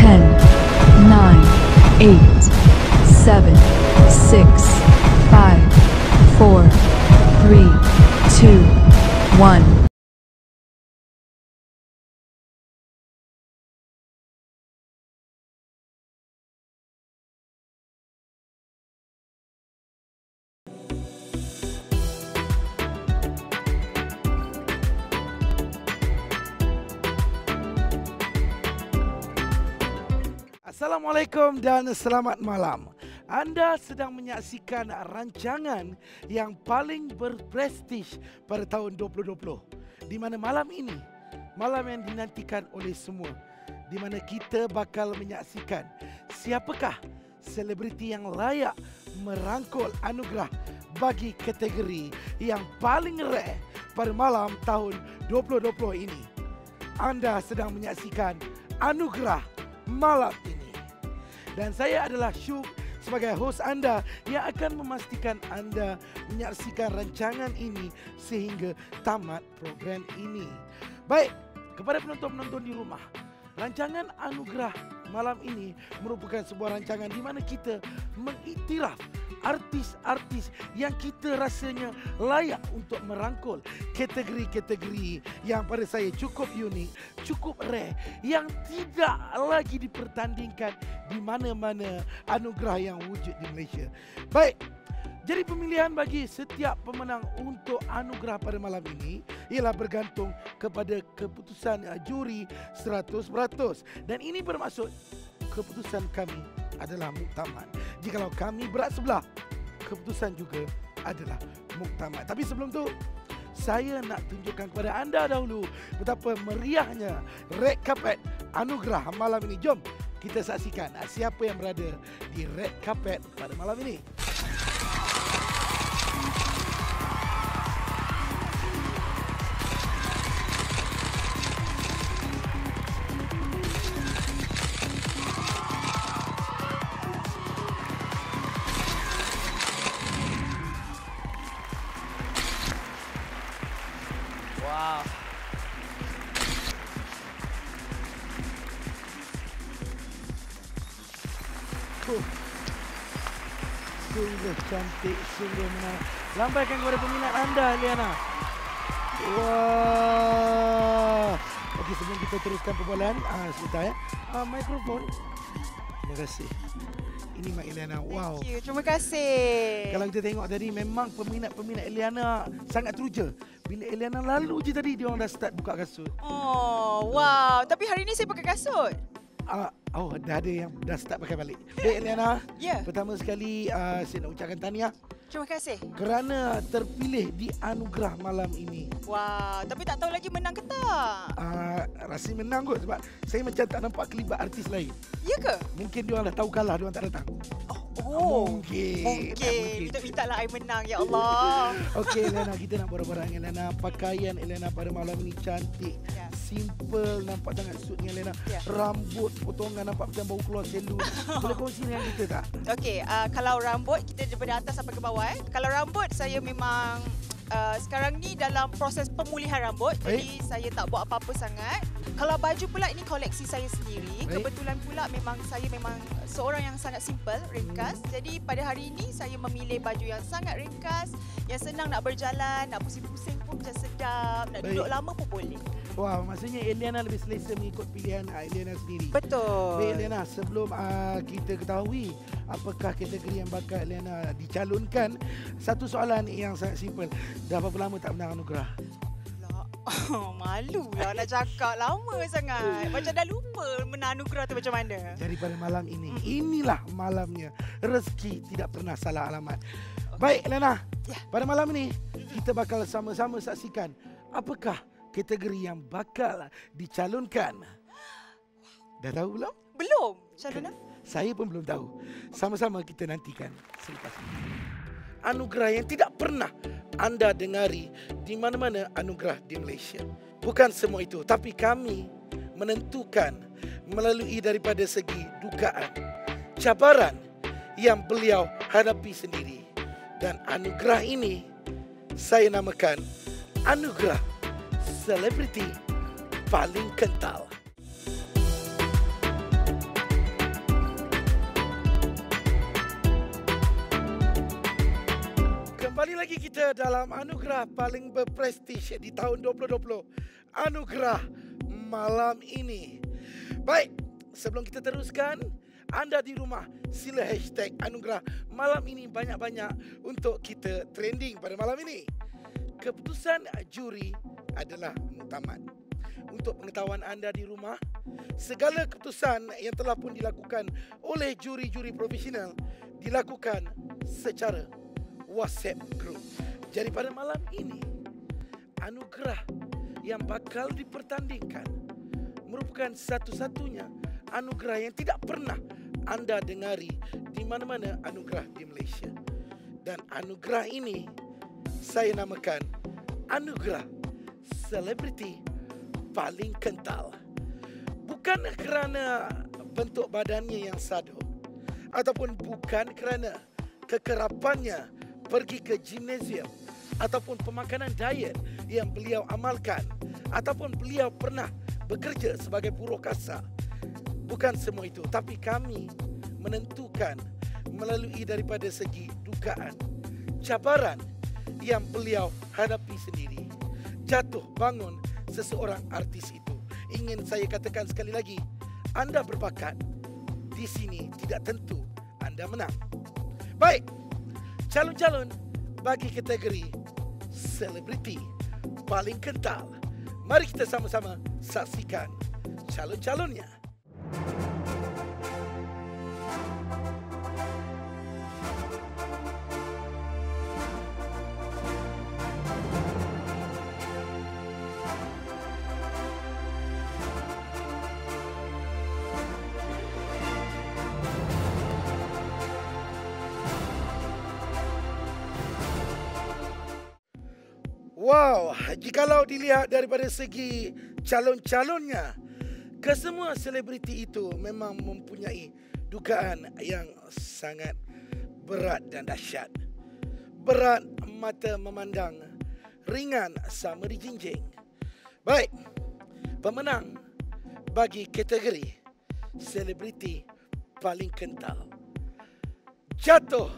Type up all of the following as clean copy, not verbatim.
10, 9, 8, 7, 6, 5, 4, 3, 2, 1. Assalamualaikum dan selamat malam. Anda sedang menyaksikan rancangan yang paling berprestij pada tahun 2020. Di mana malam ini, malam yang dinantikan oleh semua, di mana kita bakal menyaksikan siapakah selebriti yang layak merangkul anugerah bagi kategori yang paling rare pada malam tahun 2020 ini. Anda sedang menyaksikan anugerah malam ini. Dan saya adalah Syuk sebagai host anda yang akan memastikan anda menyaksikan rancangan ini sehingga tamat program ini. Baik, kepada penonton-penonton di rumah, rancangan anugerah malam ini merupakan sebuah rancangan di mana kita mengiktiraf artis-artis yang kita rasanya layak untuk merangkul kategori-kategori yang pada saya cukup unik, cukup rare, yang tidak lagi dipertandingkan di mana-mana anugerah yang wujud di Malaysia. Baik, jadi pemilihan bagi setiap pemenang untuk anugerah pada malam ini ialah bergantung kepada keputusan juri 100%. Dan ini bermaksud keputusan kami adalah muktamad. Jikalau kami berat sebelah, keputusan juga adalah muktamad. Tapi sebelum tu, saya nak tunjukkan kepada anda dahulu betapa meriahnya red carpet anugerah malam ini. Jom kita saksikan siapa yang berada di red carpet pada malam ini. Wow. Sungguh cantik, sungguh menarik. Lambaikan kepada peminat anda, Liana. Wah. Okey, sebelum kita teruskan perbualan, sebentar ya. Mikrofon. Terima kasih. Ini Mak Eliana. Wow. Thank you. Terima kasih. Kalau kita tengok tadi, memang peminat-peminat Eliana sangat teruja. Bila Eliana lalu je tadi, dia orang dah start buka kasut. Oh, wow. Tapi hari ni saya pakai kasut. Dah ada yang dah start pakai balik. Baik Eliana, Ya. pertama sekali saya nak ucapkan tahniah Terima kasih. kerana terpilih di anugerah malam ini. Wow, tapi tak tahu lagi menang ke tak? Rasanya menang kot sebab saya macam tak nampak kelibat artis lain. Ya ke? Mungkin dia orang dah tahu kalah, dia orang tak datang. Mungkin. Minta lah I menang, ya Allah. Okey Eliana, kita nak borak-borak dengan Eliana. Pakaian Eliana pada malam ini cantik. Ya. Simple, nampak sangat suitnya Eliana. Ya. Rambut potongan nampak macam baru keluar selur. Boleh kongsi dengan kita tak? Okey, kalau rambut kita daripada atas sampai ke bawah. Kalau rambut saya memang sekarang ni dalam proses pemulihan rambut. Jadi saya tak buat apa-apa sangat. Kalau baju pula ini koleksi saya sendiri. Kebetulan pula saya memang seorang yang sangat simple, ringkas. Jadi pada hari ini saya memilih baju yang sangat ringkas, yang senang nak berjalan, nak pusing-pusing pun macam sedap, nak duduk lama pun boleh. Wah, maksudnya Eliana lebih selesa mengikut pilihan Eliana sendiri. Betul. Baik Eliana, sebelum kita ketahui apakah kategori yang bakal Eliana dicalonkan, satu soalan yang sangat simple. Dah berapa lama tak menang anugerah? Malu lah nak cakap, lama sangat. Macam dah lupa menang anugerah tu macam mana. Jadi pada malam ini, inilah malamnya. Rezeki tidak pernah salah alamat. Baik Eliana, pada malam ini kita bakal sama-sama saksikan apakah kategori yang bakal dicalonkan. Dah tahu belum? Belum. Macam mana? Saya pun belum tahu. Sama-sama kita nantikan selepas ini. Anugerah yang tidak pernah anda dengari di mana-mana anugerah di Malaysia. Bukan semua itu, tapi kami menentukan melalui daripada segi dugaan, cabaran yang beliau hadapi sendiri. Dan anugerah ini saya namakan anugerah selebriti paling kental. Kembali lagi kita dalam anugerah paling berprestij di tahun 2020. Anugerah malam ini. Baik, sebelum kita teruskan, anda di rumah sila hashtag anugerah malam ini banyak-banyak untuk kita trending pada malam ini. Keputusan juri adalah muktamad. Untuk pengetahuan anda di rumah, segala keputusan yang telah pun dilakukan oleh juri-juri profesional dilakukan secara WhatsApp group. Jadi pada malam ini, anugerah yang bakal dipertandingkan merupakan satu-satunya anugerah yang tidak pernah anda dengari di mana-mana anugerah di Malaysia. Dan anugerah ini saya namakan anugerah selebriti paling kental. Bukan kerana bentuk badannya yang sado, ataupun bukan kerana kekerapannya pergi ke gimnasium, ataupun pemakanan diet yang beliau amalkan, ataupun beliau pernah bekerja sebagai buruh kasar. Bukan semua itu, tapi kami menentukan melalui daripada segi dugaan, cabaran yang beliau hadapi sendiri. Jatuh bangun seseorang artis itu. Ingin saya katakan sekali lagi, anda berbakat, di sini tidak tentu anda menang. Baik, calon-calon bagi kategori selebriti paling kental. Mari kita sama-sama saksikan calon-calonnya. Wow, jikalau dilihat daripada segi calon-calonnya, kesemua selebriti itu memang mempunyai dugaan yang sangat berat dan dahsyat. Berat mata memandang, ringan sama dijinjing. Baik, pemenang bagi kategori selebriti paling kental jatuh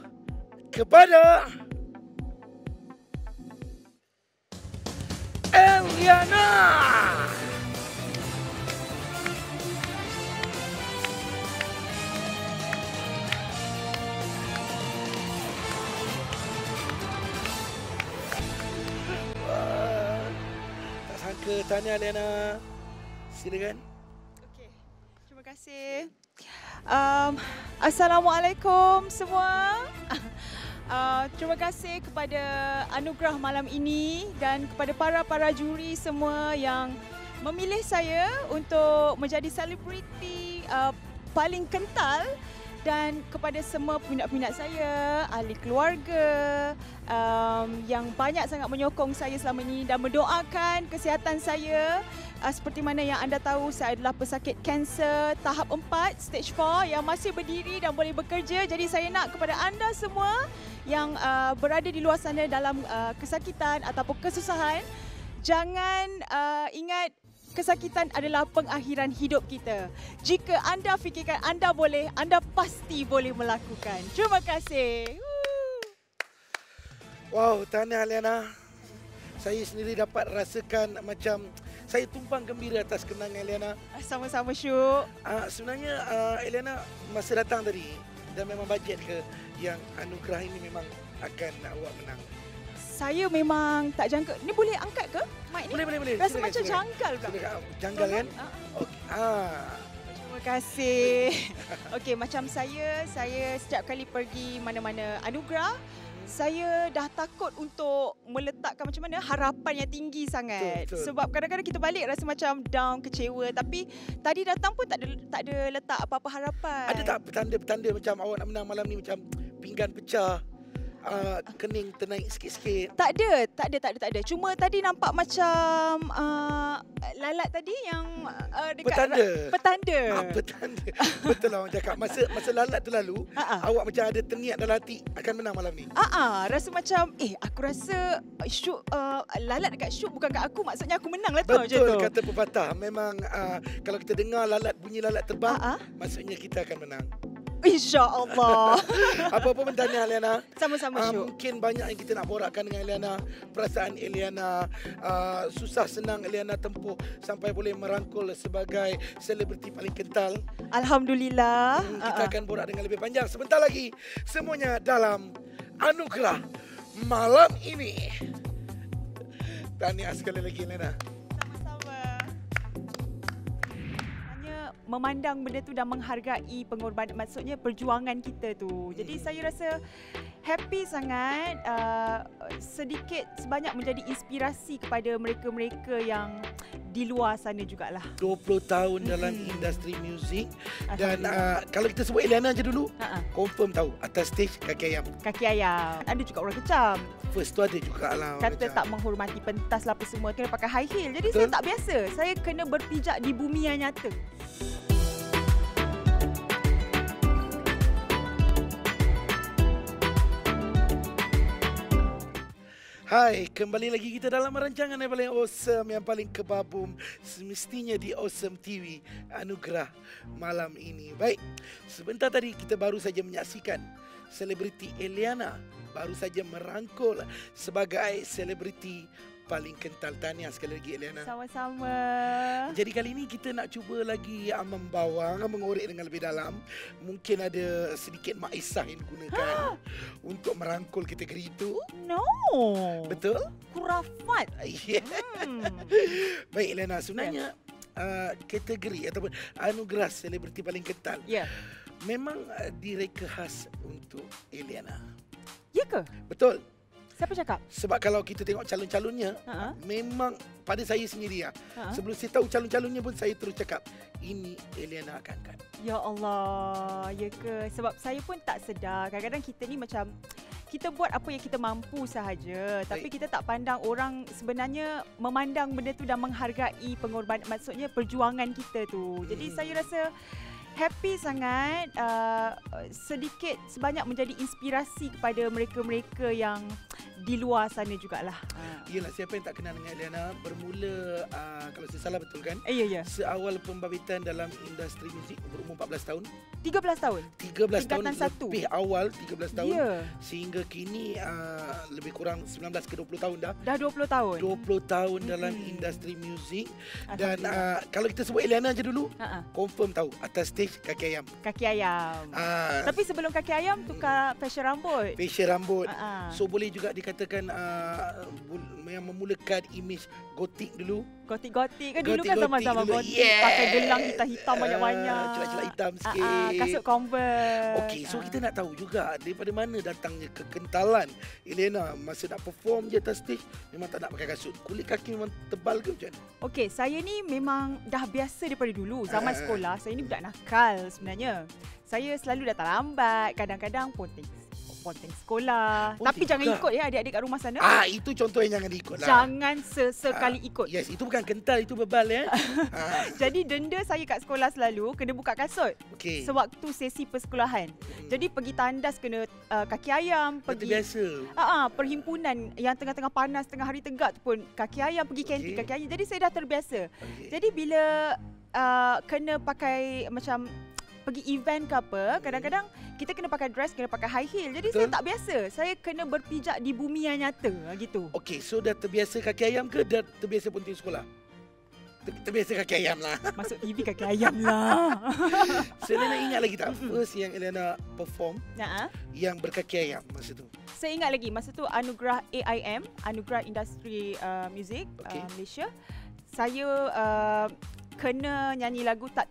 kepada Eliana. Tak sangka, tahniah Eliana. Silakan. Okey, terima kasih. Assalamualaikum semua. Terima kasih kepada anugerah malam ini dan kepada para juri semua yang memilih saya untuk menjadi selebriti paling kental, dan kepada semua peminat-peminat saya, ahli keluarga yang banyak sangat menyokong saya selama ini dan mendoakan kesihatan saya. Seperti mana yang anda tahu, saya adalah pesakit kanser tahap 4, stage 4 yang masih berdiri dan boleh bekerja. Jadi saya nak kepada anda semua yang berada di luar sana dalam kesakitan ataupun kesusahan, jangan ingat kesakitan adalah pengakhiran hidup kita. Jika anda fikirkan anda boleh, anda pasti boleh melakukan. Terima kasih. Wow, tahniah Eliana. Saya sendiri dapat rasakan macam saya tumpang gembira atas kemenangan Eliana. Sama-sama Syuk. Sebenarnya Eliana masa datang tadi dan memang bajet ke yang anugerah ini memang akan awak menang? Saya memang tak jangka. Ni boleh angkat ke mic ni? Boleh. Rasa macam janggal pula. Janggal kan? Okay. Terima kasih. Okey, macam saya setiap kali pergi mana-mana anugerah, saya dah takut untuk meletakkan macam mana harapan yang tinggi sangat. Betul. Sebab kadang-kadang kita balik rasa macam down, kecewa. Tapi tadi datang pun tak ada letak apa-apa harapan. Ada tak petanda-petanda macam awak nak menang malam ni, macam pinggan pecah, kening ternaik sikit-sikit? Tak ada. Cuma tadi nampak macam lalat tadi yang dekat petanda. Petanda. Betul lah orang cakap. Masa lalat tu lalu, awak macam ada terniat dalam hati akan menang malam ni. Rasa macam aku rasa Syuk lalat dekat Syuk bukan kat aku, maksudnya aku menang lah tu. Betul kata pepatah. Memang kalau kita dengar bunyi lalat terbang, maksudnya kita akan menang. InsyaAllah. Apa-apa pun tanya Eliana. Sama-sama Syuk. Mungkin banyak yang kita nak borakkan dengan Eliana. Perasaan Eliana, susah senang Eliana tempuh sampai boleh merangkul sebagai selebriti paling kental. Alhamdulillah. Kita akan borak dengan lebih panjang sebentar lagi. Semuanya dalam Anugerah malam ini. Tahniah sekali lagi Eliana. Sama-sama. Hanya memandang benda tu dan menghargai pengorbanan, maksudnya perjuangan kita tu. Jadi saya rasa happy sangat, sedikit sebanyak menjadi inspirasi kepada mereka-mereka yang di luar sana jugalah. 20 tahun dalam industri muzik. Dan kalau kita sebut Eliana je dulu, confirm tahu atas stage kaki ayam. Kaki ayam. Ada juga orang kecam. First tu ada juga lah. Kata tak menghormati pentas lah apa semua, kena pakai high heel. Jadi saya tak biasa. Saya kena berpijak di bumi yang nyata. Hai, kembali lagi kita dalam rancangan yang paling awesome, yang paling kebabum, semestinya di Awesome TV Anugerah malam ini. Baik, sebentar tadi kita baru saja menyaksikan selebriti Eliana baru saja merangkul sebagai selebriti paling kental. Tahniah sekali lagi Eliana. Sama-sama. Jadi kali ini kita nak cuba lagi membawang, mengorek dengan lebih dalam. Mungkin ada sedikit maisah yang digunakan untuk merangkul kategori itu. No. Betul? Kurafat. Yeah. Baik Eliana, sebenarnya kategori ataupun anugerah selebriti paling kental memang direka khas untuk Eliana. Ya ke? Betul. Siapa cakap? Sebab kalau kita tengok calon-calonnya, memang pada saya sendiri sebelum saya tahu calon-calonnya pun saya terus cakap, ini Eliana akan. Ya Allah, ya ke? Sebab saya pun tak sedar. Kadang-kadang kita ni macam, kita buat apa yang kita mampu sahaja. Tapi kita tak pandang orang sebenarnya memandang benda tu dan menghargai pengorbanan, maksudnya perjuangan kita tu. Jadi saya rasa happy sangat, sedikit sebanyak menjadi inspirasi kepada mereka-mereka yang di luar sana jugalah. Yelah, siapa yang tak kenal dengan Eliana? Bermula, kalau saya salah betul kan? Ya. Seawal pembabitan dalam industri muzik berumur 14 tahun. 13 tahun? 13 tahun satu. lebih awal, 13 tahun. Ya. Sehingga kini lebih kurang 19 ke 20 tahun dah. Dah 20 tahun? 20 tahun dalam industri muzik. Dan kalau kita sebut Eliana je dulu, confirm tahu atas stage kaki ayam. Kaki ayam. Tapi sebelum kaki ayam, tukar fashion rambut. Fashion rambut. So boleh juga dikatakan yang memulakan imej gotik dulu. Gotik-gotik kan dulu kan zaman-zaman gotik. Pakai gelang hitam-hitam banyak-banyak. Celak-celak hitam sikit. Kasut Converse. Okey, so kita nak tahu juga daripada mana datangnya kekentalan Eliana masa nak perform je atas stage, memang tak nak pakai kasut. Kulit kaki memang tebal ke macam mana? Okey, saya ni memang dah biasa daripada dulu. Zaman sekolah, saya ni budak nakal sebenarnya. Saya selalu datang lambat, kadang-kadang ponteng sekolah. Tapi jangan ikut ya adik-adik kat rumah sana. Itu contoh yang jangan diikut lah. Jangan sesekali ikut. Yes, itu bukan kental, itu bebal ya. Jadi denda saya kat sekolah selalu kena buka kasut. Sewaktu sesi persekolahan. Jadi pergi tandas kena kaki ayam, pergi biasa. Perhimpunan yang tengah-tengah panas, tengah hari tegak tu pun kaki ayam, pergi kantin kaki ayam. Jadi saya dah terbiasa. Jadi bila kena pakai macam pergi event ke apa, kadang-kadang kita kena pakai dress, kena pakai high heel. Jadi saya tak biasa. Saya kena berpijak di bumi yang nyata gitu. Okey, so dah terbiasa kaki ayam ke dah terbiasa ponteng sekolah? Terbiasa kaki ayam lah. Masuk TV kaki ayam lah. So Eliana ingat lagi tak first yang Eliana perform yang berkaki ayam masa tu? Saya ingat lagi masa tu Anugerah AIM, Anugerah Industri Music Malaysia. Saya kena nyanyi lagu tak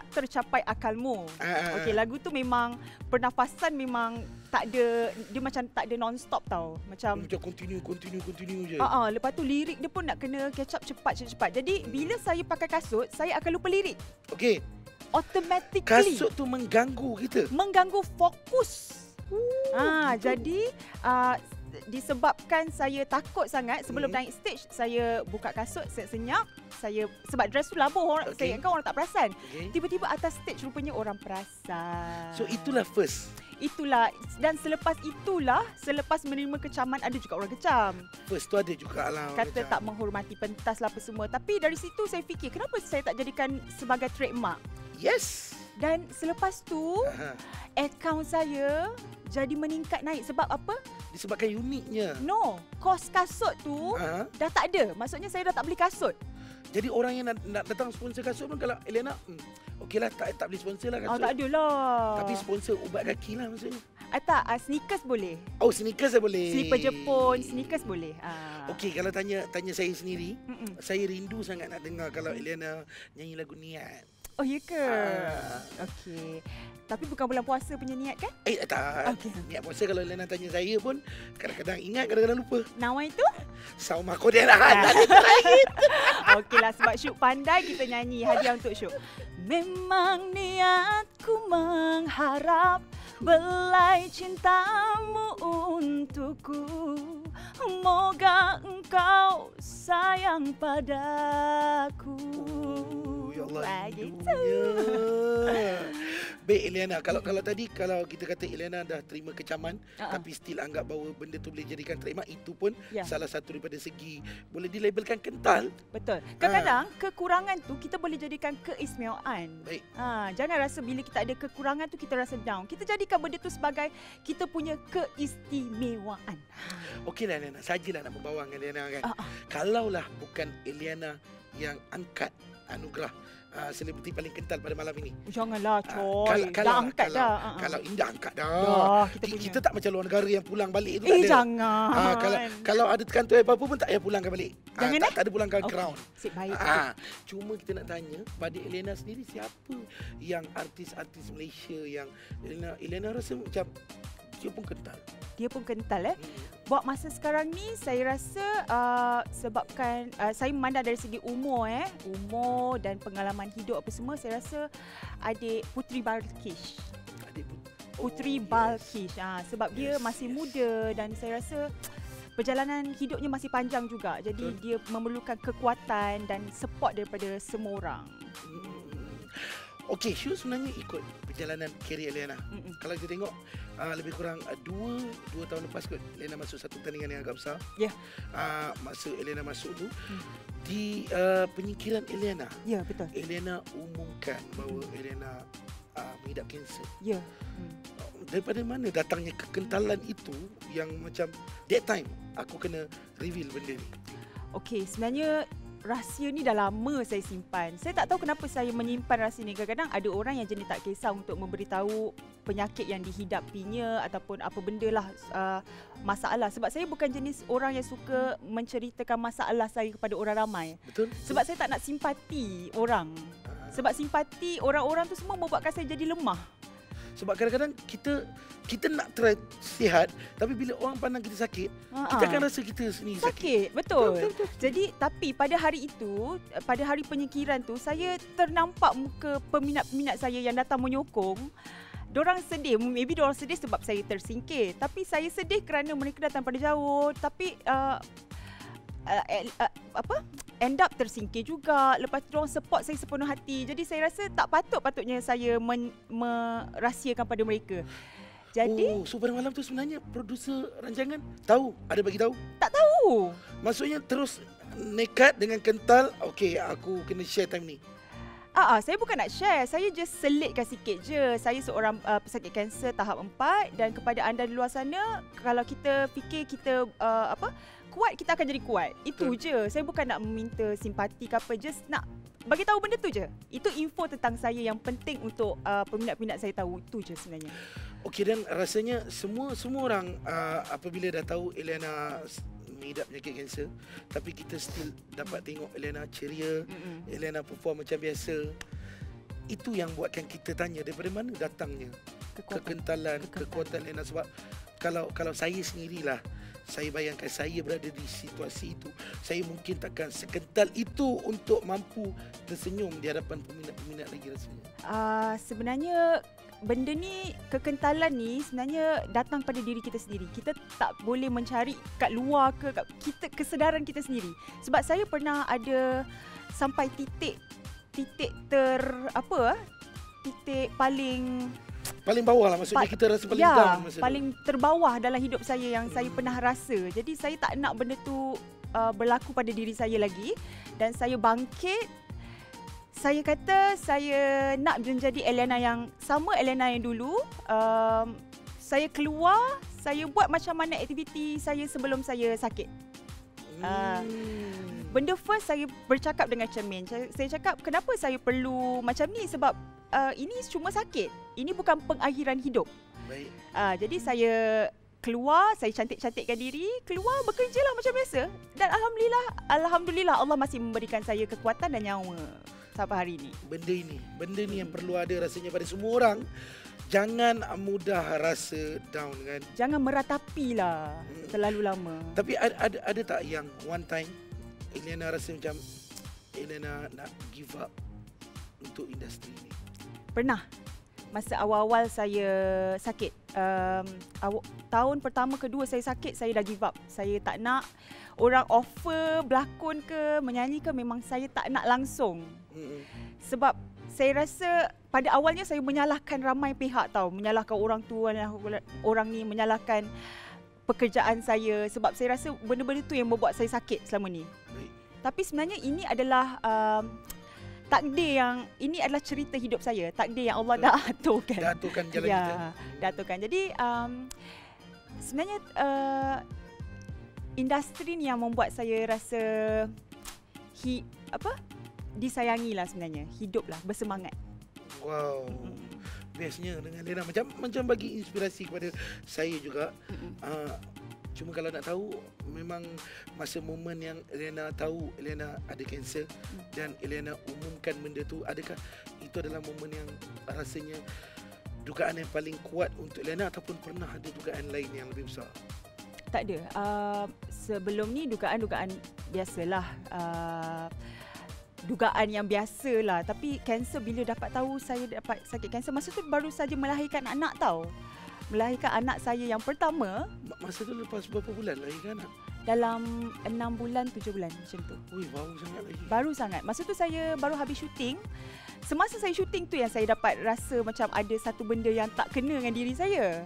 tercapai akalmu. Okey, lagu tu memang pernafasan memang tak ada, dia macam tak ada non-stop tau. Macam continue je. Lepas tu lirik dia pun nak kena catch up cepat. Jadi bila saya pakai kasut, saya akan lupa lirik. Okey. Automatically. Kasut tu mengganggu kita. Mengganggu fokus. Jadi disebabkan saya takut sangat sebelum naik stage, saya buka kasut, saya senyap, sebab dress tu labuh, saya ingatkan orang tak perasan. Tiba-tiba atas stage rupanya orang perasan. So itulah first. Itulah, dan selepas menerima kecaman, ada juga orang kecam. First tu ada juga lah. Kata tak menghormati pentas lah apa semua. Tapi dari situ saya fikir, kenapa saya tak jadikan sebagai trademark? Yes. Dan selepas tu, akaun saya jadi meningkat naik. Sebab apa? Disebabkan uniknya. No, kos kasut tu dah tak ada. Maksudnya saya dah tak beli kasut. Jadi orang yang nak datang sponsor kasut pun kalau Eliana, okeylah tak beli sponsor lah kasut. Tak adalah. Tapi sponsor ubat kaki lah maksudnya. Tak, sneakers boleh. Oh, sneakers boleh. Slipper Jepun, sneakers boleh. Okey, kalau tanya saya sendiri, saya rindu sangat nak dengar kalau Eliana nyanyi lagu Niat. Oh, ya ke? Okey. Tapi bukan bulan puasa punya niat kan? Tak. Okey. Niat puasa kalau Eliana tanya saya pun kadang-kadang ingat, kadang-kadang lupa. Nawai tu? Sauma Koderan. Okeylah, sebab Syuk pandai kita nyanyi. Hadiah untuk Syuk. Memang niatku mengharap belai cintamu untukku. Moga engkau sayang padaku. Ya Allah, Gitu. Baik Eliana, kalau tadi kalau kita kata Eliana dah terima kecaman tapi still anggap bahawa benda tu boleh jadikan trademark, itu pun salah satu daripada segi boleh dilabelkan kental. Betul. Kadang-kadang kekurangan tu kita boleh jadikan keistimewaan. Baik. Jangan rasa bila kita ada kekurangan tu kita rasa down. Kita jadikan benda tu sebagai kita punya keistimewaan. Okeylah Eliana, sajalah nak membawang Eliana kan. Kalaulah bukan Eliana yang angkat anugerah selebriti paling kental pada malam ini. Janganlah coy. Dah angkat dah. Kalau Indah angkat dah. Kita tak macam luar negara yang pulang balik tu tak ada. Jangan. Kalau ada kantor apa-apa pun tak payah pulangkan balik. Jangan tak ada pulangkan ground. Sip, baik. Cuma kita nak tanya pada Eliana sendiri, siapa yang artis-artis Malaysia yang Eliana rasa macam dia pun kental. Dia pun kental Buat masa sekarang ni saya rasa sebabkan saya memandang dari segi umur umur dan pengalaman hidup apa semua, saya rasa adik Puteri Balqish. Puteri Balqish. Sebab dia masih muda dan saya rasa perjalanan hidupnya masih panjang juga. Jadi dia memerlukan kekuatan dan support daripada semua orang. Okey, Syu sebenarnya ikut perjalanan karier Eliana. Kalau kita tengok lebih kurang 2 tahun lepas kot Eliana masuk satu pertandingan yang agak besar. Masa Eliana masuk tu di penyingkiran Eliana. Ya, betul. Eliana umumkan bahawa Eliana mengidap kanser. Ya. Daripada mana datangnya kekentalan itu yang macam that time aku kena reveal benda ni? Okey, sebenarnya rahsia ni dah lama saya simpan. Saya tak tahu kenapa saya menyimpan rahsia ni. Kadang-kadang ada orang yang jenis tak kisah untuk memberitahu penyakit yang dihidapinya ataupun apa benda lah masalah. Sebab saya bukan jenis orang yang suka menceritakan masalah saya kepada orang ramai. Betul. Sebab saya tak nak simpati orang. Sebab simpati orang-orang tu semua membuatkan saya jadi lemah. Sebab kadang-kadang kita nak try sihat, tapi bila orang pandang kita sakit, kita akan rasa kita sendiri sakit. Betul. Jadi tapi pada hari itu, pada hari penyingkiran tu, saya ternampak muka peminat-peminat saya yang datang menyokong. Diorang sedih, maybe diorang sedih sebab saya tersingkir, tapi saya sedih kerana mereka datang pada jauh, tapi end up tersingkir juga. Lepas tu diorang support saya sepenuh hati. Jadi saya rasa tak patutnya saya merahsiakan pada mereka. Jadi so pada malam tu sebenarnya produser rancangan tahu, ada bagi tahu? Tak tahu. Maksudnya terus nekat dengan kental, okey aku kena share time ni. Saya bukan nak share, saya just selitkan sikit je. Saya seorang pesakit kanser tahap 4 dan kepada anda di luar sana, kalau kita fikir kita kuat, kita akan jadi kuat. Itu je. Saya bukan nak meminta simpati ke apa, just nak bagi tahu benda tu je. Itu info tentang saya yang penting untuk peminat-peminat saya tahu. Itu je sebenarnya. Okey, dan rasanya semua orang apabila dah tahu Eliana mengidap penyakit kanser, tapi kita still dapat tengok Eliana ceria, Eliana perform macam biasa. Itu yang buatkan kita tanya daripada mana datangnya kekentalan, kekuatan Eliana. Sebab kalau saya sendirilah, saya bayangkan saya berada di situasi itu, saya mungkin takkan sekental itu untuk mampu tersenyum di hadapan peminat-peminat lagi rasanya. Sebenarnya benda ni, kekentalan ni sebenarnya datang pada diri kita sendiri. Kita tak boleh mencari kat luar ke, kat kita, kesedaran kita sendiri. Sebab saya pernah ada sampai titik paling bawah lah, maksudnya kita rasa paling down masa paling terbawah dalam hidup saya yang saya pernah rasa. Jadi saya tak nak benda tu berlaku pada diri saya lagi, dan saya bangkit. saya kata saya nak menjadi Eliana yang sama Eliana yang dulu. Saya keluar, saya buat macam mana aktiviti saya sebelum saya sakit. Benda first saya bercakap dengan cermin. Saya cakap kenapa saya perlu macam ni sebab ini cuma sakit. Ini bukan pengakhiran hidup. Baik. Jadi saya keluar, saya cantik-cantikkan diri, keluar bekerja lah macam biasa. Dan alhamdulillah Allah masih memberikan saya kekuatan dan nyawa sampai hari ini. Benda ni yang perlu ada rasanya pada semua orang. Jangan mudah rasa down kan. Jangan meratapi lah terlalu lama. Tapi ada tak yang one time Eliana rasa macam Eliana nak give up untuk industri ni? Pernah. Masa awal-awal saya sakit. Tahun pertama kedua saya sakit, saya dah give up. Saya tak nak orang offer berlakon ke, menyanyi ke, memang saya tak nak langsung. Sebab saya rasa pada awalnya saya menyalahkan ramai pihak tau. Menyalahkan orang tua, orang ni menyalahkan pekerjaan saya. Sebab saya rasa benda-benda tu yang membuat saya sakit selama ni. Tapi sebenarnya ini adalah takdir yang, ini adalah cerita hidup saya. Takdir yang Allah dah aturkan. Dah aturkan jalan kita. Dah aturkan. Jadi sebenarnya industri ni yang membuat saya rasa disayangi lah sebenarnya. Hidup lah, bersemangat. Wow. Bestnya dengan Eliana. Macam bagi inspirasi kepada saya juga. Cuma kalau nak tahu, memang masa momen yang Eliana tahu Eliana ada kanser dan Eliana umumkan benda tu, adakah itu adalah momen yang rasanya dugaan yang paling kuat untuk Eliana ataupun pernah ada dugaan lain yang lebih besar? Tak ada. Sebelum ni dugaan-dugaan biasalah. Dugaan yang biasalah. Tapi kanser, bila dapat tahu saya dapat sakit kanser, masa tu baru saja melahirkan anak tau. Melahirkan anak saya yang pertama. Masa tu lepas berapa bulan lahirkan anak? Dalam 6 bulan, 7 bulan macam tu. Ui, baru sangat lagi. Baru sangat. Masa tu saya baru habis syuting. Semasa saya syuting tu yang saya dapat rasa macam ada satu benda yang tak kena dengan diri saya.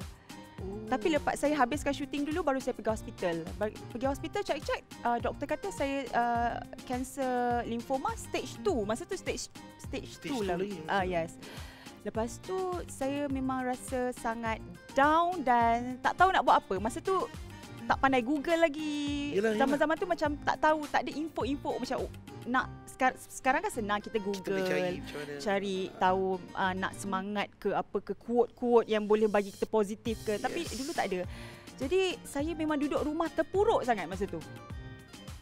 Tapi lepas saya habiskan syuting dulu, baru saya pergi hospital. Pergi hospital cek-cek, doktor kata saya kanser limfoma stage 2. Masa tu stage 2 lah. Yes. Lepas tu saya memang rasa sangat down dan tak tahu nak buat apa. Masa tu tak pandai Google lagi. Zaman-zaman tu macam tak tahu, tak ada info-info macam nak sekarang kan senang kita Google, cari tahu nak semangat ke apa ke, quote-quote yang boleh bagi kita positif ke. Tapi dulu tak ada. Jadi saya memang duduk rumah terpuruk sangat masa tu.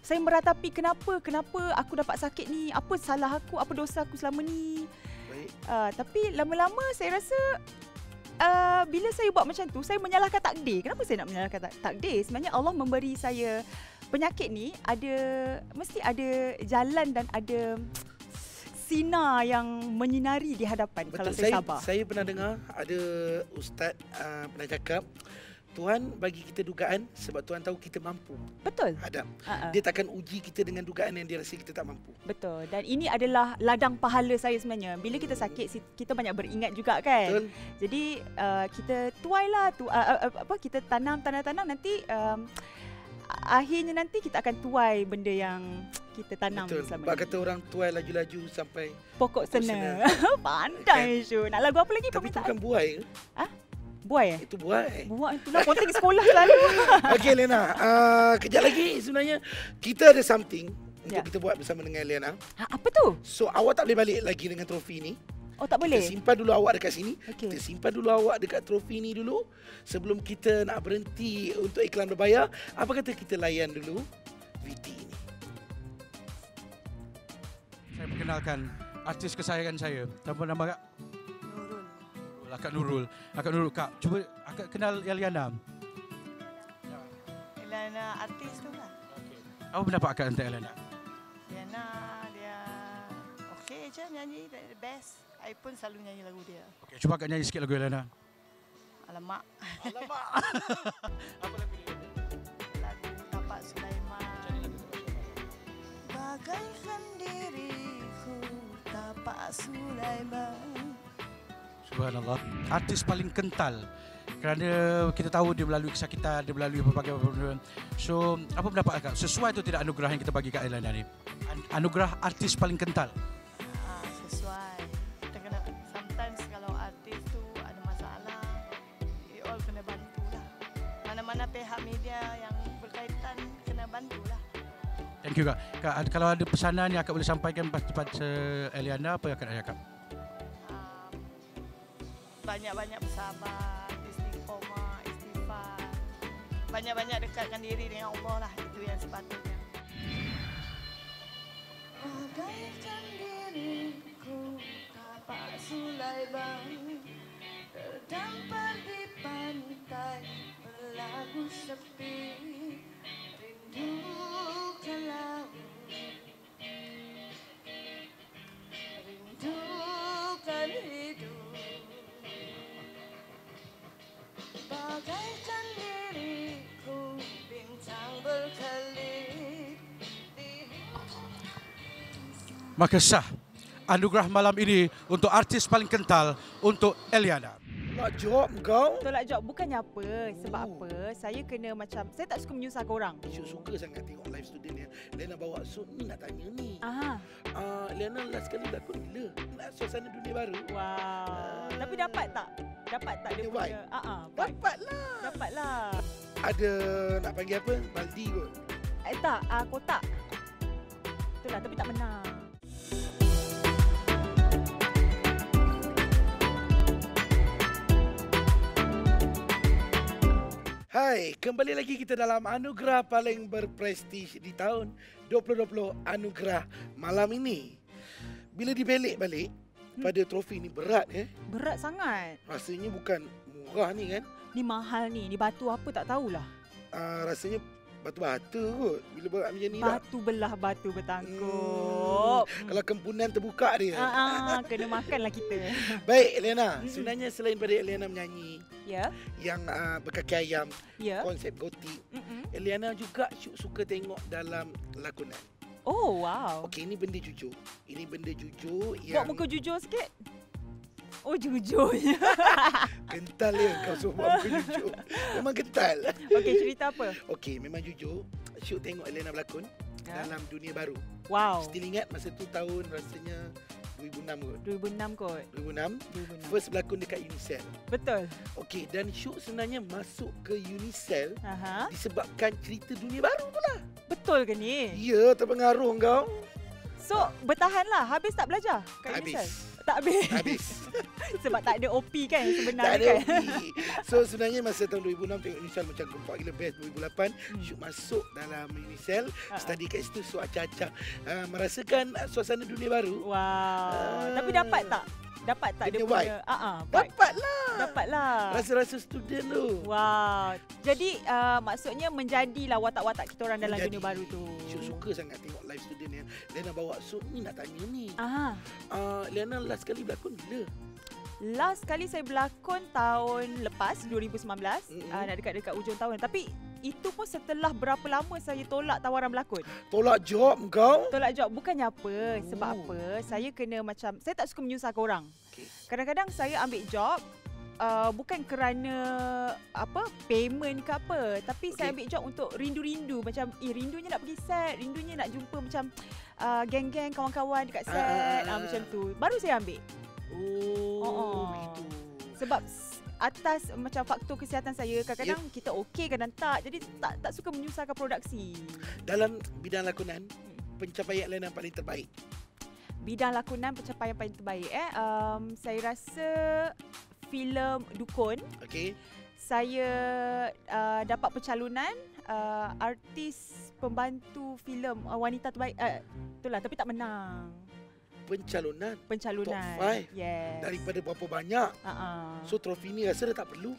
Saya meratapi kenapa aku dapat sakit ni, apa salah aku, apa dosa aku selama ni. Tapi lama-lama saya rasa bila saya buat macam tu, saya menyalahkan takdir. Kenapa saya nak menyalahkan takdir? Sebenarnya Allah memberi saya penyakit ni, mesti ada jalan dan ada sinar yang menyinari di hadapan. Betul. Kalau saya sabar. Saya pernah dengar ada ustaz pernah cakap, Tuhan bagi kita dugaan sebab Tuhan tahu kita mampu. Betul. Hadap. Dia takkan uji kita dengan dugaan yang dia rasa kita tak mampu. Betul. Dan ini adalah ladang pahala saya sebenarnya. Bila kita sakit, kita banyak beringat juga kan. Betul. Jadi kita tuailah kita tanam nanti akhirnya nanti kita akan tuai benda yang kita tanam. Betul. Selama Sebab kata orang tuai laju-laju sampai pokok sena. Pandai Syul. Nak lagu apa lagi? Tapi itu bukan buai ke? Buai Itu buai. Buai itulah konting sekolah selalu. Okey Eliana, kejap lagi sebenarnya kita ada something untuk kita buat bersama dengan Eliana. Apa tu? So awak tak boleh balik lagi dengan trofi ni. Oh, tak boleh? Kita simpan dulu awak dekat sini. Okay. Kita simpan dulu awak dekat trofi ni dulu. Sebelum kita nak berhenti untuk iklan berbayar, apa kata kita layan dulu VT ini. Saya perkenalkan artis kesayangan saya. Nama Kak? Nurul. Akak Nurul. Kak, cuba akak kenal Eliana. Eliana artis tu lah. Okay. Apa pendapat akak tentang Eliana? Eliana dia okey je nyanyi, the best. I pun selalu nyanyi lagu dia. Okey, cuba akak nyanyi sikit lagu Eliana. Alamak. Apa lagu dia? Lagu Tapak Sulaiman. Bagaikan diriku Tapak Sulaiman. Subhanallah. Artis paling kental. Kerana kita tahu dia melalui kesakitan, dia melalui berbagai benda. So, apa pendapat akak? Sesuai atau tidak anugerah yang kita bagi kat Eliana ni? Anugerah artis paling kental. mana pihak media yang berkaitan kena bantulah. Thank you Kak. Kak, kalau ada pesanan yang Kak boleh sampaikan kepada Eliana, apa yang Kak nak cakap? Banyak-banyak bersabar, istiqomah, istighfar. Banyak-banyak dekatkan diri dengan Allah lah, itu yang sepatutnya. Bagaikan diriku tapak Sulaiman, terdampar di pantai berlagu sepi, rindu ke laut, rindukan hidup. Bagaikan diriku bintang berkelip di... Maka sah anugerah malam ini untuk artis paling kental untuk Eliana. Nak jawab kau? Tolak jawab bukannya apa. Sebab apa? Saya kena macam, saya tak suka menyusahkan orang. Syuk suka sangat tengok live student dia. Lena bawa suit ni nak tanya ni. Aha. Lena last kali berlakon bila? Nak suasana dunia baru? Wow. Tapi dapat tak? Dapat tak dia Dia punya? Vibe. Dapatlah. Dapatlah. Ada nak panggil apa? Baldi kot. Tak, kotak. Itulah, tapi tak menang. Hai, kembali lagi kita dalam anugerah paling berprestij di tahun 2020, anugerah malam ini. Bila dibelik balik pada trofi ni berat Berat sangat. Rasanya bukan murah ni kan. Ni mahal ni. Ni batu apa tak tahulah. Rasanya batu bata kot bila berat macam ni lah. Batu belah batu bertangkup. Kalau kempunan terbuka dia. Kena makanlah kita. Baik Eliana, sebenarnya selain pada Eliana menyanyi Ya. yang berkaki ayam, Ya. konsep gotik, Eliana juga suka tengok dalam lakonan. Oh, wow. Okey, ini benda jujur. Ini benda jujur Buat yang muka jujur sikit. Oh, jujurnya. kental ya kau suruh buat muka jujur. Memang kental. Okey, cerita apa? Okey, memang jujur. Syuk tengok Eliana berlakon dalam dunia baru. Wow. Still ingat masa tu tahun rasanya 2006 kot. 2006 kot. 2006. 2006. First berlakon dekat Unicell. Betul. Okey, dan Syuk sebenarnya masuk ke Unicell Aha. disebabkan cerita dunia baru tu lah. Betul ke ni? Ya, terpengaruh kau. So, bertahanlah. Habis tak belajar kat Tak Unicell? habis. Tak habis. Habis. Sebab tak ada OP kan Tak sebenarnya ada kan? OP. So sebenarnya masa tahun 2006 tengok Unicell macam gempak gila best. 2008 Syuk masuk dalam Unicell, study kat situ, so acah-acah merasakan suasana dunia baru. Wow. Tapi dapat tak? Dapat tak Dia dia punya punya? Vibe? Dapatlah. Dapatlah. Rasa-rasa student tu. Wow. Jadi maksudnya menjadilah watak-watak kita orang dalam Menjadi. dunia baru tu. Syuk suka sangat tengok live student yang Lena bawa suit ni nak tanya ni. Aha. Lena last kali berlakon bila? Last kali saya berlakon tahun lepas 2019, nak dekat-dekat hujung tahun. Tapi itu pun setelah berapa lama saya tolak tawaran berlakon. Tolak job kau? Tolak job bukannya apa. Sebab apa? Saya kena macam, saya tak suka menyusahkan orang. Okay. Kadang-kadang saya ambil job bukan kerana apa payment ke apa, tapi saya ambil job untuk rindu-rindu, macam rindunya nak pergi set, rindunya nak jumpa macam geng-geng kawan-kawan dekat set, macam tu. Baru saya ambil. Oh, begitu. Sebab atas macam faktor kesihatan saya, kadang-kadang kita okey, kadang tak. Jadi tak suka menyusahkan produksi. Dalam bidang lakonan, pencapaian Lena paling terbaik? Bidang lakonan pencapaian paling terbaik saya rasa filem Dukun. Okey. Saya dapat pencalonan artis pembantu filem wanita terbaik. Itulah, tapi tak menang. Pencalonan Pencalonan. Top 5? Yes. Daripada berapa banyak? So trofi ni rasa dah tak perlu?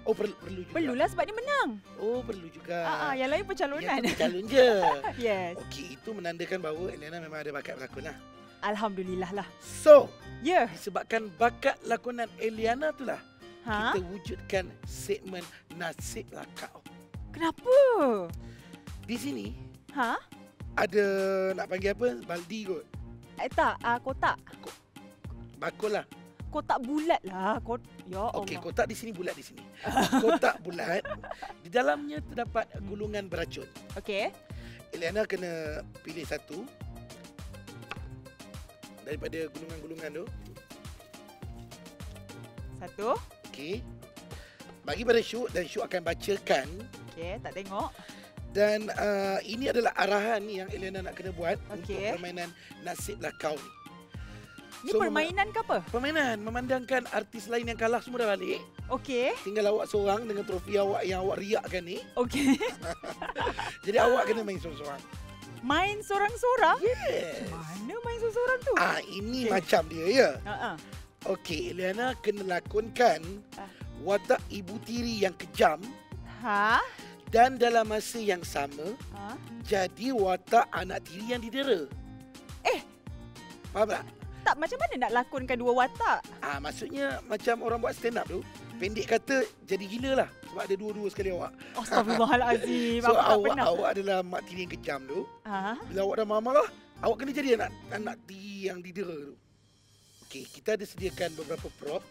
Perlu juga. Perlulah sebab dia menang. Oh, perlu juga. Yang lain pencalonan. Yang tu calon je. Yes. Okey, itu menandakan bahawa Eliana memang ada bakat berlakon lah. Alhamdulillah lah. So, Ya. disebabkan bakat lakonan Eliana tu lah, Ha? kita wujudkan segmen Nasib Lakau. Kenapa? Di sini Ha? ada nak panggil apa? Baldi kot. Tak, kotak. Bakul lah. Kotak bulat lah. Ya Allah. Okey, kotak di sini bulat di sini. Kotak bulat. Di dalamnya terdapat gulungan beracun. Okey. Eliana kena pilih satu daripada gulungan-gulungan tu. Satu. Okey. Bagi pada Syuk dan Syuk akan bacakan. Okey, tak tengok. Dan ini adalah arahan yang Eliana nak kena buat untuk Okey. permainan Nasiblah Kau ni. Ni So, permainan ke apa? Permainan memandangkan artis lain yang kalah semua dah balik. Okey. Tinggal awak seorang dengan trofi awak yang awak riakkan ni. Okey. Jadi awak kena main seorang-seorang. Main sorang-sorang? Yes. Mana main sorang-sorang tu? Ini Okey. macam dia ya. Ha. Okey, Eliana kena lakonkan watak ibu tiri yang kejam Ha? dan dalam masa yang sama Ha? jadi watak anak tiri yang didera. Faham tak? Tak, macam mana nak lakonkan dua watak? Maksudnya macam orang buat stand up tu. Pendek kata jadi gila lah. Sebab ada dua-dua sekali awak. Astaghfirullahalazim. So Aku tak pernah. awak adalah mak tiri yang kejam tu. Ha? Bila awak dah marah, awak kena jadi anak tiri yang didera tu. Okey, kita ada sediakan beberapa prop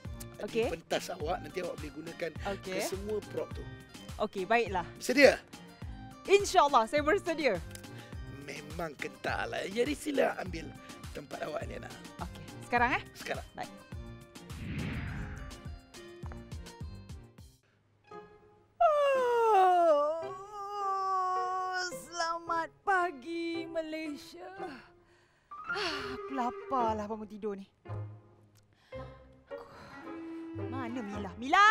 Okey. di pentas awak. Nanti awak boleh gunakan Okey. ke semua prop tu. Okey, baiklah. Sedia? InsyaAllah, saya bersedia. Memang kental lah. Jadi sila ambil tempat awak ni, Ana. Okey, sekarang Sekarang. Baik. Selamat pagi Malaysia. Aku lapar lah bangun tidur ni. Mana Mila? Mila!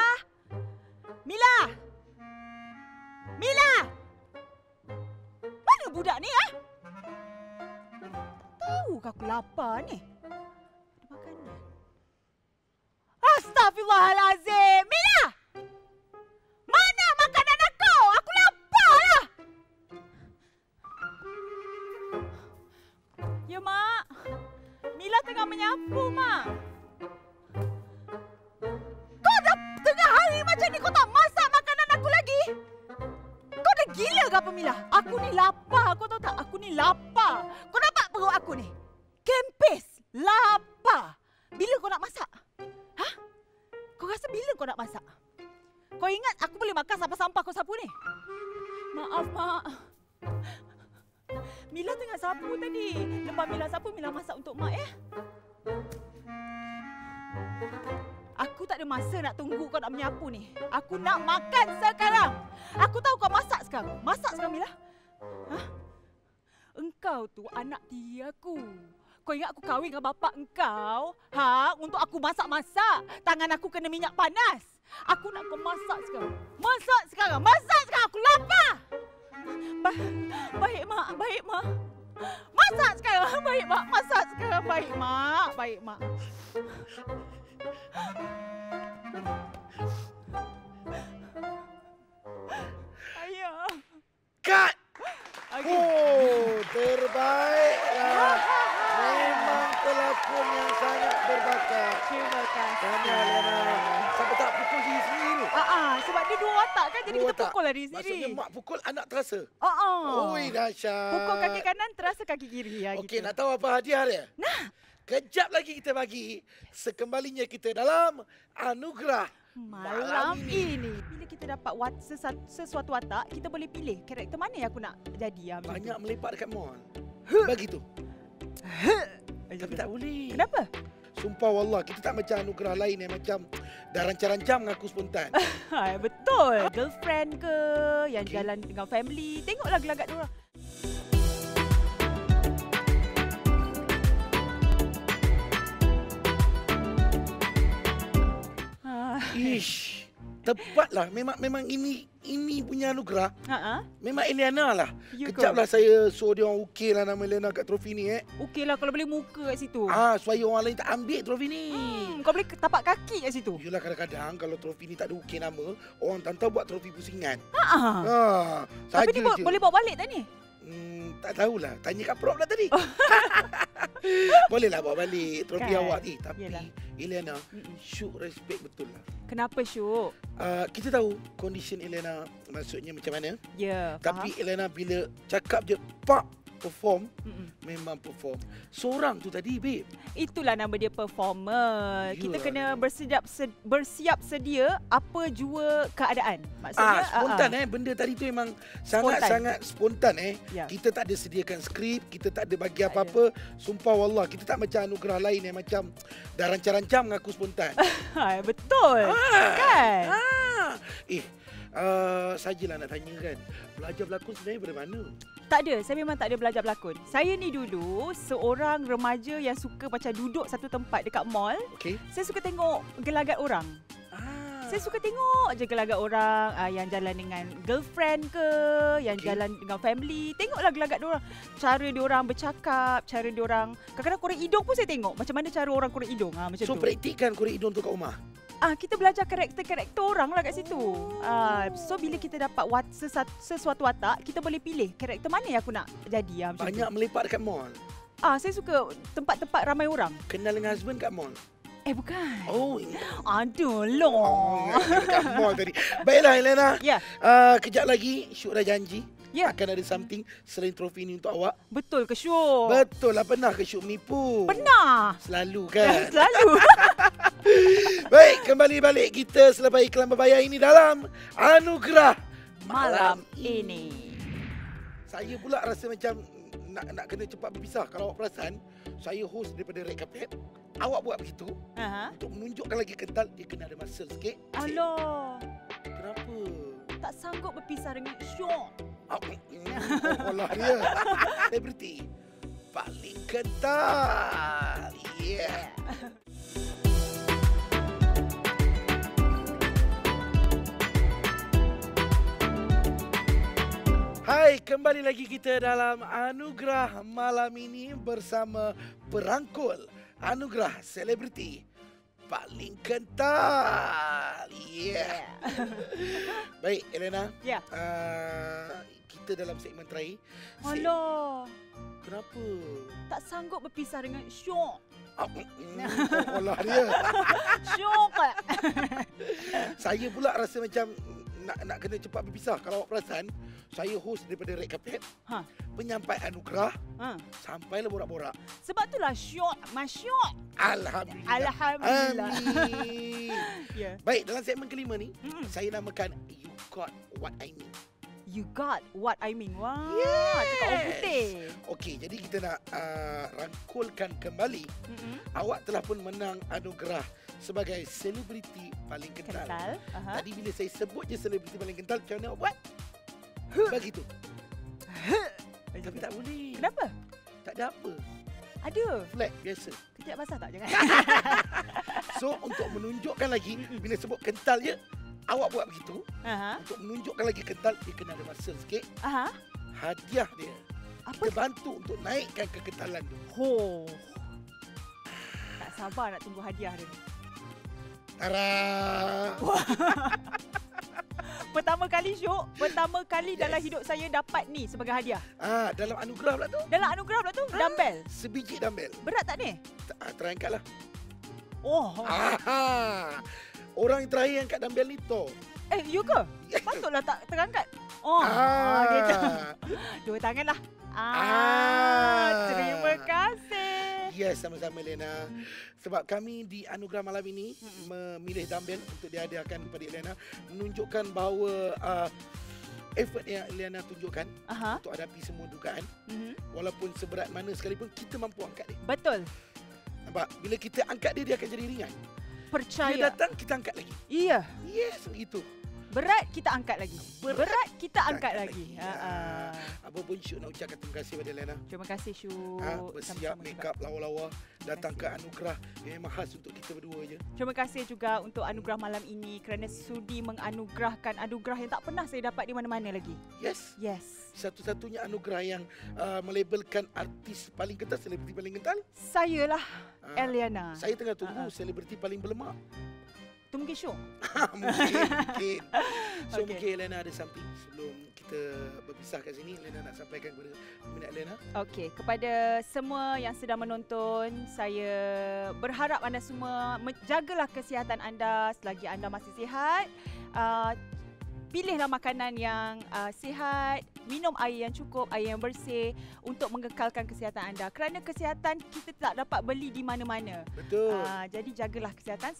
Mila! Mila! Mana budak ni ah? Tahu ke aku lapar ni? Ada makanan. Astaghfirullahalazim! Mila! Mana makanan aku? Aku lapar lah! Ya, Mak. Mila tengah menyapu, Mak. Kau dah tengah hari macam ni, kau tak masak makanan aku lagi? Kau dah gila ke apa, Mila? Aku ni lapar, kau tahu tak? Aku ni lapar. Kau nampak perut aku ni? Kempis, lapar. Bila kau nak masak? Hah? Kau rasa bila kau nak masak? Kau ingat aku boleh makan sampah-sampah kau sapu ni? Maaf, Mak. Mila tengah sapu tadi. Lepas Mila sapu, Mila masak untuk Mak ya. Aku tak ada masa nak tunggu kau nak menyapu ni. Aku nak makan sekarang. Aku tahu kau masak sekarang. Masak sekarang, Mila. Hah? Engkau tu anak tiri aku. Kau ingat aku kahwin dengan bapak engkau? Ha? Untuk aku masak-masak. Tangan aku kena minyak panas. Aku nak kau masak sekarang. Masak sekarang. Masak sekarang. Aku lapar. Baik, Mak. Baik, Mak. Masak sekarang. Baik, Mak. Masak sekarang. Baik, Mak. Baik, Mak. Ayah. Cut! Okay. Oh, terbaiklah. Memang pelakon yang sangat berbakat. Terima kasih. Tahniah, Eliana. Sampai tak pukul diri sendiri tu. Sebab dia dua watak kan, jadi Dua kita watak. pukul lah diri Maksudnya sendiri. mak pukul, anak terasa. Oh. Oi, dahsyat. Pukul kaki kanan, terasa kaki kiri. Ya, Okey, gitu. nak tahu apa hadiah dia? Nah. Kejap lagi kita bagi. Sekembalinya kita dalam Anugerah Malam ini. Bila kita dapat sesuatu watak, kita boleh pilih karakter mana yang aku nak jadi. Banyak melepak dekat mall. Bagi tu. Tapi tak boleh. Kenapa? Sumpah wallah, kita tak macam anugerah lain yang macam dah rancang-rancang mengaku spontan. Betul. Girlfriend ke, yang Okey. jalan dengan family. Tengoklah gelagat diorang. Ish, tepatlah. Memang ini punya anugerah. Memang Eliana lah. Ya ke? Kejaplah saya suruh dia orang okey lah nama Eliana kat trofi ni Okeylah kalau boleh muka kat situ. supaya orang lain tak ambil trofi ni. Kau boleh tapak kaki kat situ. Yelah, kadang-kadang kalau trofi ni tak ada okey nama, orang tak tahu buat trofi pusingan. Tapi Saja ni je. boleh bawa balik tak ni? Tak tahulah. Tanya kat prop lah tadi. Bolehlah bawa balik trofi Kan? awak ni. Tapi Yelah. Eliana, Syuk respect betul lah. Kenapa, Syuk? Kita tahu condition Eliana maksudnya macam mana. Ya, Tapi Eliana bila cakap je, pak, perform, memang perform. Seorang tu tadi, babe. Itulah nama dia performer. Kita Yalah, kena dia. bersiap sedia apa jua keadaan. Maksudnya Spontan benda tadi tu memang sangat-sangat spontan Ya. Kita tak ada sediakan skrip, kita tak ada bagi apa-apa. Sumpah wallah, kita tak macam anugerah lain yang macam dah rancang-rancang mengaku spontan. Betul. Kan? Sajalah nak tanya kan, belajar berlakon sebenarnya dari mana? Tak ada, saya memang tak ada belajar berlakon. Saya ni dulu seorang remaja yang suka macam duduk satu tempat dekat mall. Okey. Saya suka tengok gelagat orang. Saya suka tengok je gelagat orang yang jalan dengan girlfriend ke, yang jalan dengan family. Tengoklah gelagat diorang. Cara diorang bercakap, cara diorang. Kadang-kadang korek hidung pun saya tengok. Macam mana cara orang korek hidung. Macam So tu. praktikkan korek hidung tu kat rumah? Kita belajar karakter-karakter orang lah kat situ. So bila kita dapat sesuatu watak, kita boleh pilih karakter mana yang aku nak jadi. Macam Banyak tu. melepak dekat mall. Saya suka tempat-tempat ramai orang. Kenal dengan husband kat mall. Bukan. Oh, Aduh, long. dekat mall tadi. Baiklah Elena. Ya. Kejap lagi Syuk dah janji Ya. akan ada something selain trofi ni untuk awak. Betul ke Syuk? Betul lah, pernah ke Syuk menipu? Pernah. Selalu kan? Selalu. Baik, kembali balik kita selepas iklan berbayar ini dalam Anugerah Malam ini. Saya pula rasa macam nak kena cepat berpisah. Kalau awak perasan, saya host daripada Red Carpet. Awak buat begitu untuk menunjukkan lagi kental, dia kena ada masa sikit. Alah. Kenapa? Tak sanggup berpisah dengan Syuk. Olah dia. Selebriti paling kental. Yeah. Hai, kembali lagi kita dalam Anugerah malam ini bersama perangkul Anugerah Selebriti paling kental. Yeah. Baik, Elena. Ya. Kita dalam segmen terakhir. Alah. Kenapa? Tak sanggup berpisah dengan Syuk. Olah dia. Syuk. Saya pula rasa macam nak kena cepat berpisah. Kalau awak perasan, saya host daripada Red Carpet. Penyampai anugerah. Sampailah borak-borak. Sebab itulah Syuk, Mas Syuk. Alhamdulillah. Alhamdulillah. Amin. Ya. Baik, dalam segmen kelima ni, saya namakan You Got What I Mean. You got what I mean. Wah, Yes. cakap orang putih. Okey, jadi kita nak rangkulkan kembali. Awak telah pun menang anugerah sebagai selebriti paling kental. Tadi bila saya sebut je selebriti paling kental, macam mana awak buat? Begitu. Tapi tak boleh. Kenapa? Tak ada apa. Ada. Flat, biasa. Kejap basah tak? Jangan. So, untuk menunjukkan lagi, bila sebut kental je, awak buat begitu. Untuk menunjukkan lagi kental, dia kena ada masa sikit. Hadiah dia. Apa? Kita bantu untuk naikkan kekentalan tu. Tak sabar nak tunggu hadiah dia. Tara. Pertama kali Syuk, pertama kali dalam hidup saya dapat ni sebagai hadiah. Dalam anugerah pula tu. Dalam anugerah pula tu, dumbbell. Sebiji dumbbell. Berat tak ni? Terangkatlah. Oh. Orang yang terakhir yang kat dumbbell ni Thor. You ke? Patutlah tak terangkat. Gitu. Dua tangan lah. Terima kasih. Yes, sama-sama Lena. Sebab kami di Anugerah malam ini memilih dumbbell untuk dihadiahkan kepada Elena, menunjukkan bahawa effort yang Elena tunjukkan untuk hadapi semua dugaan, walaupun seberat mana sekalipun, kita mampu angkat dia. Betul. Nampak? Bila kita angkat dia, dia akan jadi ringan. Percaya. Dia datang, kita angkat lagi. Iya. Yes, begitu. Berat, kita angkat lagi. Berat kita angkat lagi. Apa pun Syuk nak ucapkan terima kasih pada Elena. Terima kasih Syuk. Bersiap make up lawa-lawa, datang ke anugerah yang memang khas untuk kita berdua je. Terima kasih juga untuk anugerah malam ini kerana sudi menganugerahkan anugerah yang tak pernah saya dapat di mana-mana lagi. Yes. Yes. Satu-satunya anugerah yang melabelkan artis paling kental, selebriti paling kental. Sayalah Eliana. Saya tengah tunggu selebriti paling berlemak. Mungkin Syuk. mungkin. So Okay. mungkin Elena ada something sebelum kita berpisah kat sini. Elena nak sampaikan kepada peminat Elena. Okey, kepada semua yang sedang menonton, saya berharap anda semua jagalah kesihatan anda selagi anda masih sihat. Pilihlah makanan yang sihat, minum air yang cukup, air yang bersih untuk mengekalkan kesihatan anda. Kerana kesihatan kita tak dapat beli di mana-mana. Betul. Jadi jagalah kesihatan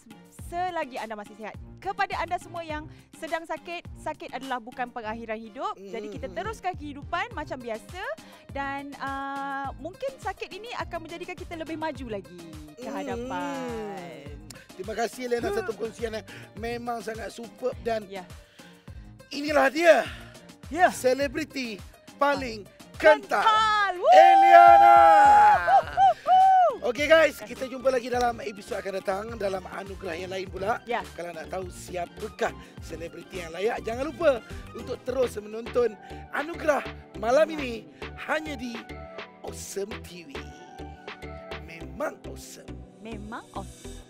selagi anda masih sihat. Kepada anda semua yang sedang sakit, sakit adalah bukan pengakhiran hidup. Jadi kita teruskan kehidupan macam biasa dan mungkin sakit ini akan menjadikan kita lebih maju lagi ke hadapan. Terima kasih Lena satu perkongsian yang memang sangat superb dan Ya. inilah dia. Ya. Selebriti paling kental. Woo! Eliana. Okey guys, kita jumpa lagi dalam episod akan datang dalam anugerah yang lain pula. Ya. Kalau nak tahu siapakah selebriti yang layak, jangan lupa untuk terus menonton anugerah malam ini hanya di Awesome TV. Memang awesome. Memang awesome.